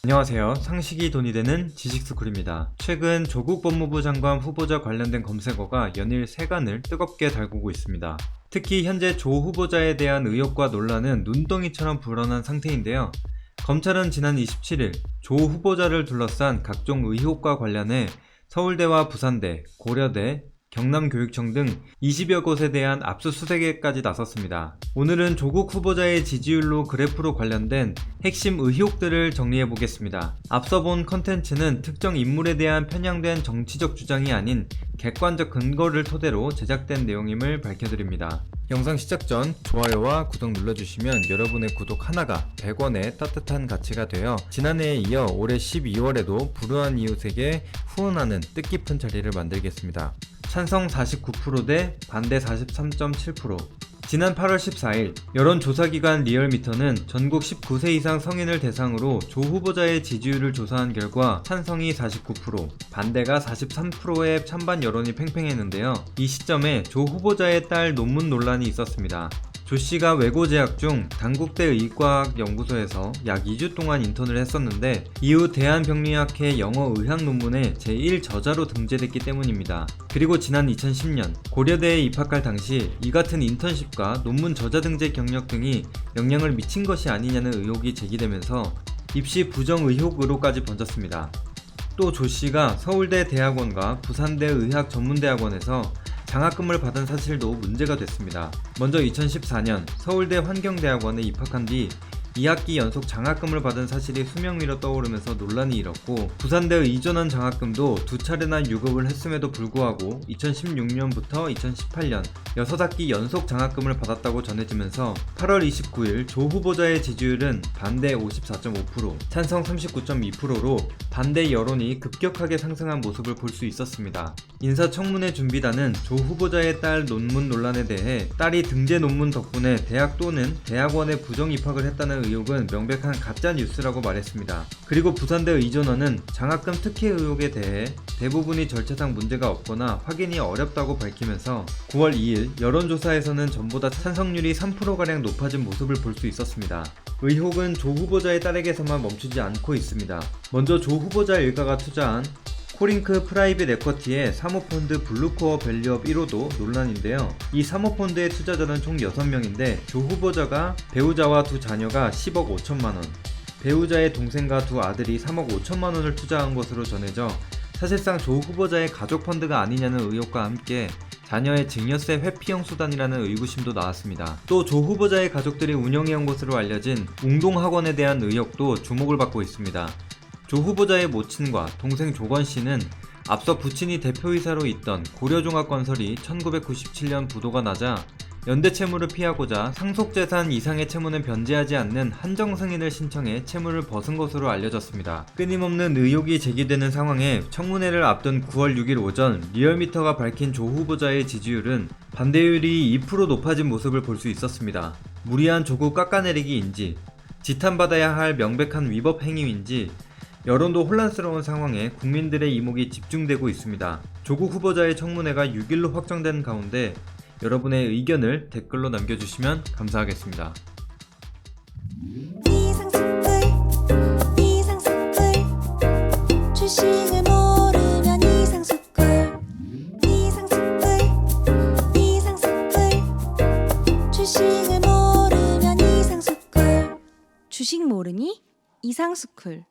안녕하세요. 상식이 돈이 되는 지식스쿨입니다. 최근 조국 법무부 장관 후보자 관련된 검색어가 연일 세간을 뜨겁게 달구고 있습니다. 특히 현재 조 후보자에 대한 의혹과 논란은 눈덩이처럼 불어난 상태인데요. 검찰은 지난 27일 조 후보자를 둘러싼 각종 의혹과 관련해 서울대와 부산대, 고려대, 경남교육청 등 20여 곳에 대한 압수수색에까지 나섰습니다. 오늘은 조국 후보자의 지지율로 그래프로 관련된 핵심 의혹들을 정리해보겠습니다. 앞서 본 컨텐츠는 특정 인물에 대한 편향된 정치적 주장이 아닌 객관적 근거를 토대로 제작된 내용임을 밝혀드립니다. 영상 시작 전 좋아요와 구독 눌러주시면 여러분의 구독 하나가 100원의 따뜻한 가치가 되어 지난해에 이어 올해 12월에도 불우한 이웃에게 후원하는 뜻깊은 자리를 만들겠습니다. 찬성 49% 대 반대 43.7%. 지난 8월 14일 여론조사기관 리얼미터는 전국 19세 이상 성인을 대상으로 조 후보자의 지지율을 조사한 결과 찬성이 49%, 반대가 43%의 찬반 여론이 팽팽했는데요. 이 시점에 조 후보자의 딸 논문 논란이 있었습니다. 조 씨가 외고 재학 중 단국대 의과학연구소에서 약 2주 동안 인턴을 했었는데 이후 대한병리학회 영어의학 논문에 제1저자로 등재됐기 때문입니다. 그리고 지난 2010년 고려대에 입학할 당시 이 같은 인턴십과 논문 저자 등재 경력 등이 영향을 미친 것이 아니냐는 의혹이 제기되면서 입시 부정 의혹으로까지 번졌습니다. 또 조 씨가 서울대 대학원과 부산대 의학전문대학원에서 장학금을 받은 사실도 문제가 됐습니다. 먼저 2014년 서울대 환경대학원에 입학한 뒤 2학기 연속 장학금을 받은 사실이 수명 위로 떠오르면서 논란이 일었고 부산대에 이전한 장학금도 2차례나 유급을 했음에도 불구하고 2016년부터 2018년 6학기 연속 장학금을 받았다고 전해지면서 8월 29일 조 후보자의 지지율은 반대 54.5%, 찬성 39.2%로 반대 여론이 급격하게 상승한 모습을 볼 수 있었습니다. 인사청문회 준비단은 조 후보자의 딸 논문 논란에 대해 딸이 등재 논문 덕분에 대학 또는 대학원에 부정 입학을 했다는 의혹은 명백한 가짜 뉴스라고 말했습니다. 그리고 부산대 의전원은 장학금 특혜 의혹에 대해 대부분이 절차상 문제가 없거나 확인이 어렵다고 밝히면서 9월 2일 여론조사에서는 전보다 찬성률이 3%가량 높아진 모습을 볼 수 있었습니다. 의혹은 조 후보자의 딸에게서만 멈추지 않고 있습니다. 먼저 조 후보자 일가가 투자한 코링크 프라이빗 에쿼티의 사모펀드 블루코어 밸류업 1호도 논란인데요. 이 사모펀드의 투자자는 총 6명인데 조 후보자가 배우자와 두 자녀가 10억 5천만원, 배우자의 동생과 두 아들이 3억 5천만원을 투자한 것으로 전해져 사실상 조 후보자의 가족 펀드가 아니냐는 의혹과 함께 자녀의 증여세 회피형 수단이라는 의구심도 나왔습니다. 또 조 후보자의 가족들이 운영해온 것으로 알려진 웅동학원에 대한 의혹도 주목을 받고 있습니다. 조 후보자의 모친과 동생 조건 씨는 앞서 부친이 대표이사로 있던 고려종합건설이 1997년 부도가 나자 연대 채무를 피하고자 상속재산 이상의 채무는 변제하지 않는 한정 승인을 신청해 채무를 벗은 것으로 알려졌습니다. 끊임없는 의혹이 제기되는 상황에 청문회를 앞둔 9월 6일 오전 리얼미터가 밝힌 조 후보자의 지지율은 반대율이 2% 높아진 모습을 볼 수 있었습니다. 무리한 조국 깎아내리기인지, 지탄받아야 할 명백한 위법 행위인지 여론도 혼란스러운 상황에 국민들의 이목이 집중되고 있습니다. 조국 후보자의 청문회가 6일로 확정된 가운데 여러분의 의견을 댓글로 남겨주시면 감사하겠습니다. 주식을 모르면 이상스쿨. 주식을 모르면 이상스쿨. 주식 모르니 이상스쿨.